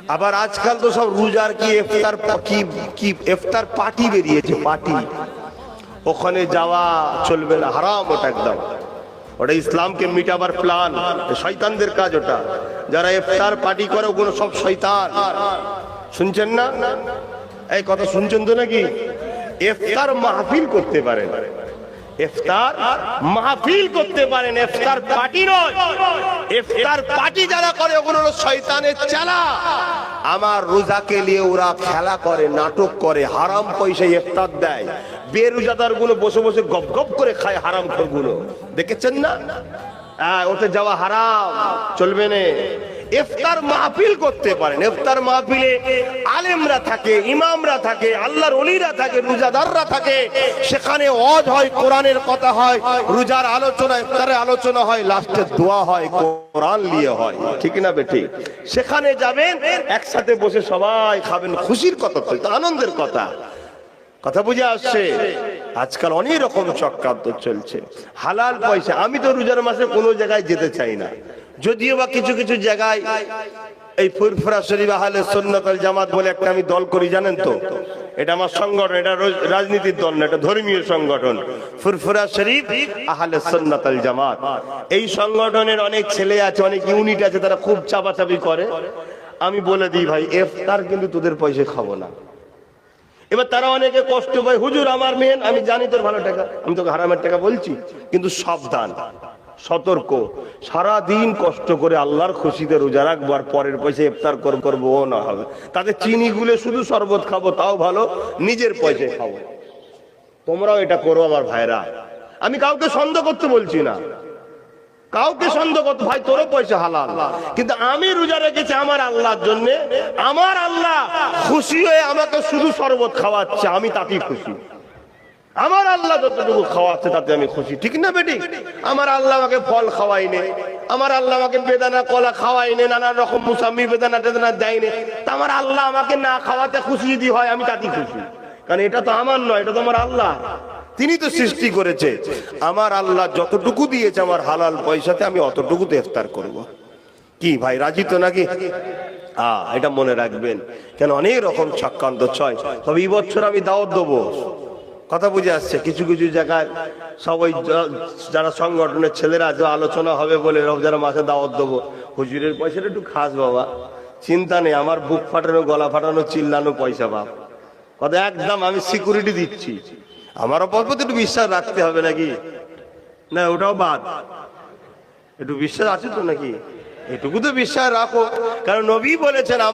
আবার আজকাল তো সব রোজার কি ইফতার কি ইফতার পার্টি বেরিয়েছে, পার্টি। ওখানে যাওয়া চলবে না, হারাম ওটা একদম। ওটা ইসলামকে মিটাবার প্ল্যান, শয়তানদের কাজ ওটা। যারা ইফতার পার্টি করে ওগুলো সব শয়তান। শুনছেন না? এই কথা শুনছেন তো নাকি? ইফতার মাহফিল করতে পারেন, ইফতার মাহফিল করতে পারেন, ইফতার পার্টি নয়। ইফতার পার্টি যারা করে ওগুলো হলো শয়তানের চেলা। আমার রোজাকে নিয়ে ওরা খেলা করে, নাটক করে, হারাম পয়সায় ইফতার দেয়। বেরোজাদার গুলো বসে বসে গপ গপ করে খায়, হারাম খোর গুলো। দেখেছেন না? ওতে যাওয়া হারাম, চলবে না। ইফতার মাহফিল করতে পারেন। ইফতার মাহফিলে আলেমরা থাকে, ইমামরা থাকে, আল্লাহর ওলিরা থাকে, রোজাদাররা থাকে। সেখানে ওয়াজ হয়, কোরআনের কথা হয়, রোজার আলোচনা, ইফতারের আলোচনা হয়, লাস্টে দোয়া হয়, কোরআন নিয়ে হয়। ঠিক না বেঠিক? সেখানে যাবেন, একসাথে বসে সবাই খাবেন, খুশির কথা, তো আনন্দের কথা। কথা বুঝে আসছে? আজকাল অনেক রকম চক্রান্ত চলছে, হালাল পয়সা। আমি তো রোজার মাসে কোনো জায়গায় যেতে চাই না, যদিও বা কিছু কিছু জায়গায় এই ফুরফুরা শরীফ আহলে সুন্নাত ওয়াল জামাত বলে একটা আমি দল করি, জানেন তো? এটা আমার সংগঠন, এটা রাজনীতির দল না, এটা ধর্মীয় সংগঠন। ফুরফুরা শরীফ আহলে সুন্নাত ওয়াল জামাত, এই সংগঠনের অনেক ছেলে আছে, অনেক ইউনিট আছে, তারা খুব চাপাচাপি করে। আমি বলে দিই, ভাই ইফতার কিন্তু তোদের পয়সা খাবো না। এবার তারা অনেকে কষ্ট পায়, হুজুর আমার মেন, আমি জানি তোর ভালো টাকা, আমি তোকে হারামের টাকা বলছি, কিন্তু সাবধান, সতর্ক। সারা দিন কষ্ট করে আল্লাহর খুশিতে রোজা রাখবো, আর পরের পয়সা ইফতার করবো ও না হবে। তাদের চিনি গুলে শুধু শরবত খাবো, তাও ভালো, নিজের পয়সায় খাবো। তোমরাও এটা করো আমার ভাইরা। আমি কাউকে সন্দেহ করতে বলছি না, কাউকে সন্দেহ করতে, ভাই তোরও পয়সা হালাল, কিন্তু আমি রোজা রেখেছি আমার আল্লাহর জন্য। আমার আল্লাহ খুশি হয়ে আমাকে শুধু শরবত খাওয়াচ্ছে, আমি তাতেই খুশি। আমার আল্লাহ যতটুকু খাওয়াচ্ছে তাতে আমি খুশি। ঠিক না বেটি? আমার আল্লাহ আমাকে ফল খাওয়াইনি, আমার আল্লাহ আমাকে বেদানা কলা খাওয়াইনি, নানা রকম মুসাম্মি বেদানা টেদানা দেয়নি, তা আমার আল্লাহ আমাকে না খাওয়াতে খুশি যদি হয়, আমি তাতেই খুশি। কারণ এটা তো আমার নয়, এটা তো আমার আল্লাহ, তিনি তো সৃষ্টি করেছে। আমার আল্লাহ যতটুকু দিয়েছে আমার হালাল পয়সাতে, আমি অতটুকুতে ইফতার করব। কি ভাই, রাজি তো নাকি? এটা মনে রাখবেন, কেন অনেক রকম চক্রান্ত ছয়। তবে এই বছর আমি দাওয়াত দেবো, কথা বুঝে আসছে? কিছু কিছু জায়গায় সবাই যারা সংগঠনের ছেলেরা যে আলোচনা হবে বলে রমজান মাসে দাওয়াত দেবো, হুজুরের পয়সাটা একটু খাস বাবা, চিন্তা নেই, আমার বুক ফাটানো, গলা ফাটানো, চিল্লানো পয়সা বাপ, কথা একদম আমি সিকিউরিটি দিচ্ছি। আমার ওপর একটু বিশ্বাস রাখতে হবে নাকি? না ওটাও বাদ, একটু বিশ্বাস আছে তো নাকি? এটুকু তো বিশ্বাস রাখো, কারণ নবী বলেছেন